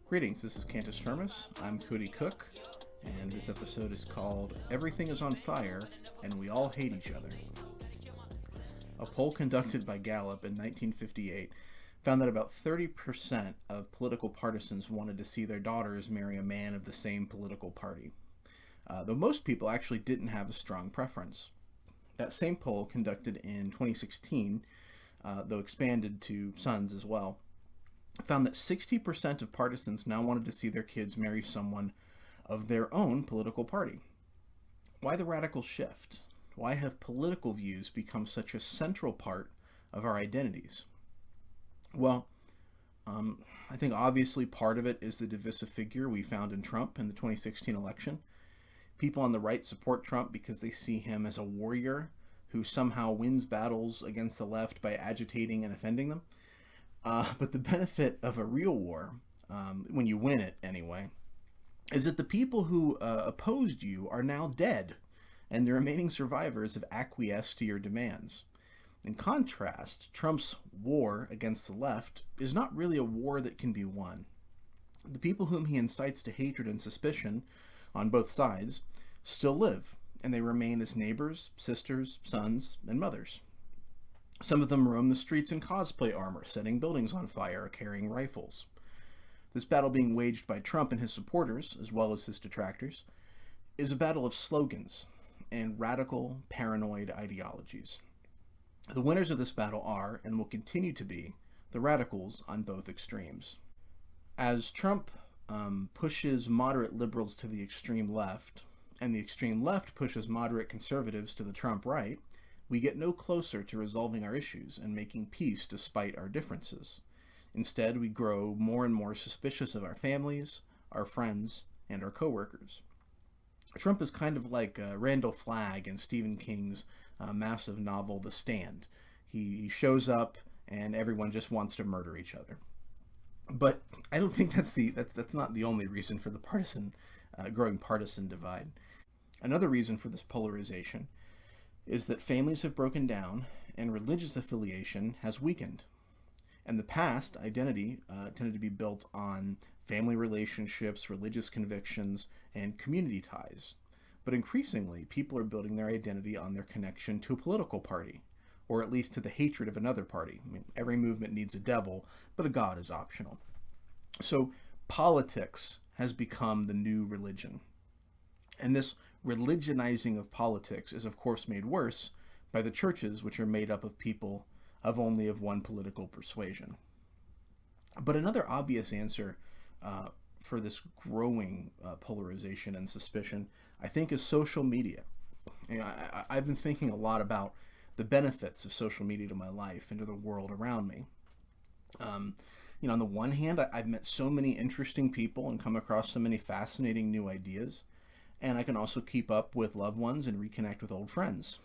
Greetings, this is Cantus Firmus. I'm Cody Cook, and this episode is called Everything is on Fire and We All Hate Each Other. A poll conducted by Gallup in 1958 found that about 30% of political partisans wanted to see their daughters marry a man of the same political party, though most people actually didn't have a strong preference. That same poll, conducted in 2016, though expanded to sons as well, found that 60% of partisans now wanted to see their kids marry someone of their own political party. Why the radical shift? Why have political views become such a central part of our identities? Well, I think obviously part of it is the divisive figure we found in Trump in the 2016 election. People on the right support Trump because they see him as a warrior who somehow wins battles against the left by agitating and offending them. But the benefit of a real war, when you win it anyway, is that the people who opposed you are now dead, and the remaining survivors have acquiesced to your demands. In contrast, Trump's war against the left is not really a war that can be won. The people whom he incites to hatred and suspicion on both sides still live, and they remain as neighbors, sisters, sons, and mothers. Some of them roam the streets in cosplay armor, setting buildings on fire or carrying rifles. This battle being waged by Trump and his supporters, as well as his detractors, is a battle of slogans and radical, paranoid ideologies. The winners of this battle are, and will continue to be, the radicals on both extremes. As Trump pushes moderate liberals to the extreme left, and the extreme left pushes moderate conservatives to the Trump right, we get no closer to resolving our issues and making peace despite our differences. Instead, we grow more and more suspicious of our families, our friends, and our coworkers. Trump is kind of like Randall Flagg in Stephen King's massive novel, The Stand. He shows up and everyone just wants to murder each other. But I don't think that's not the only reason for the growing partisan divide. Another reason for this polarization is that families have broken down and religious affiliation has weakened. In the past, identity tended to be built on family relationships, religious convictions, and community ties. But increasingly, people are building their identity on their connection to a political party, or at least to the hatred of another party. I mean, every movement needs a devil, but a god is optional. So politics has become the new religion. And this religionizing of politics is of course made worse by the churches, which are made up of people of only one political persuasion. But another obvious answer for this growing polarization and suspicion, I think, is social media. You know, I've been thinking a lot about the benefits of social media to my life and to the world around me. On the one hand, I've met so many interesting people and come across so many fascinating new ideas. And I can also keep up with loved ones and reconnect with old friends.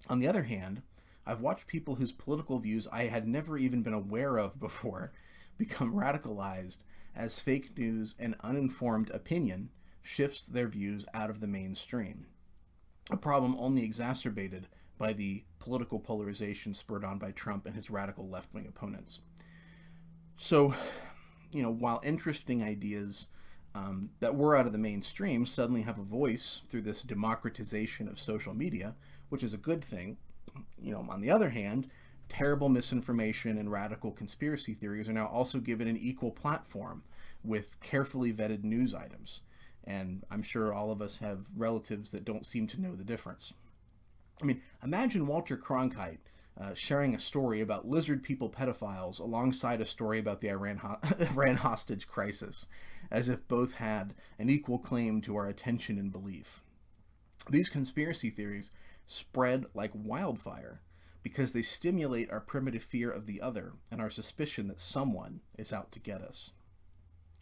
On the other hand, I've watched people whose political views I had never even been aware of before become radicalized as fake news and uninformed opinion shifts their views out of the mainstream. A problem only exacerbated by the political polarization spurred on by Trump and his radical left-wing opponents. So, while interesting ideas that were out of the mainstream suddenly have a voice through this democratization of social media, which is a good thing. On the other hand, terrible misinformation and radical conspiracy theories are now also given an equal platform with carefully vetted news items. And I'm sure all of us have relatives that don't seem to know the difference. I mean, imagine Walter Cronkite sharing a story about lizard people pedophiles alongside a story about the Iran hostage crisis, as if both had an equal claim to our attention and belief. These conspiracy theories spread like wildfire because they stimulate our primitive fear of the other and our suspicion that someone is out to get us.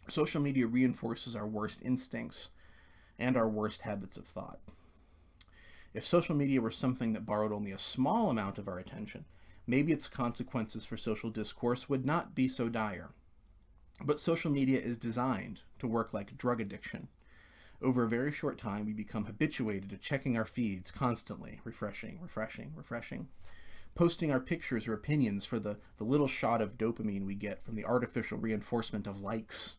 Social media reinforces our worst instincts and our worst habits of thought. If social media were something that borrowed only a small amount of our attention, maybe its consequences for social discourse would not be so dire. But social media is designed to work like drug addiction. Over a very short time, we become habituated to checking our feeds constantly, refreshing, posting our pictures or opinions for the little shot of dopamine we get from the artificial reinforcement of likes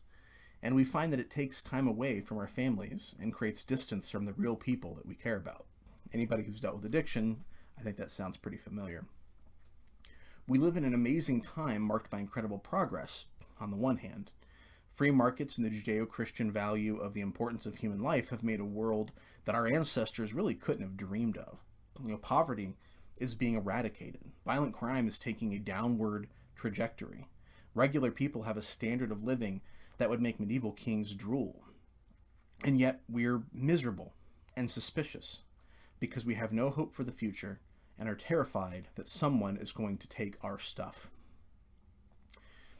And we find that it takes time away from our families and creates distance from the real people that we care about. Anybody who's dealt with addiction, I think that sounds pretty familiar. We live in an amazing time marked by incredible progress, on the one hand. Free markets and the Judeo-Christian value of the importance of human life have made a world that our ancestors really couldn't have dreamed of. Poverty is being eradicated. Violent crime is taking a downward trajectory. Regular people have a standard of living that would make medieval kings drool. And yet we're miserable and suspicious because we have no hope for the future and are terrified that someone is going to take our stuff.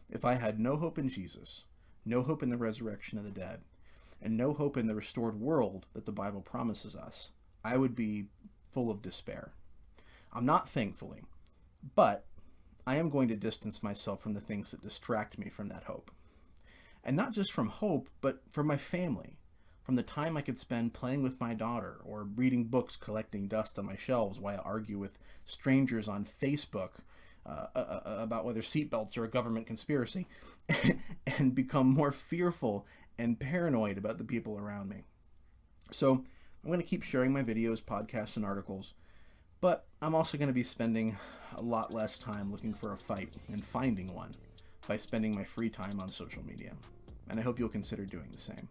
If I had no hope in Jesus, no hope in the resurrection of the dead, and no hope in the restored world that the Bible promises us, I would be full of despair. I'm not, thankfully, but I am going to distance myself from the things that distract me from that hope. And not just from hope, but from my family, from the time I could spend playing with my daughter or reading books collecting dust on my shelves while I argue with strangers on Facebook about whether seatbelts are a government conspiracy, and become more fearful and paranoid about the people around me. So I'm going to keep sharing my videos, podcasts, and articles, but I'm also going to be spending a lot less time looking for a fight and finding one by spending my free time on social media. And I hope you'll consider doing the same.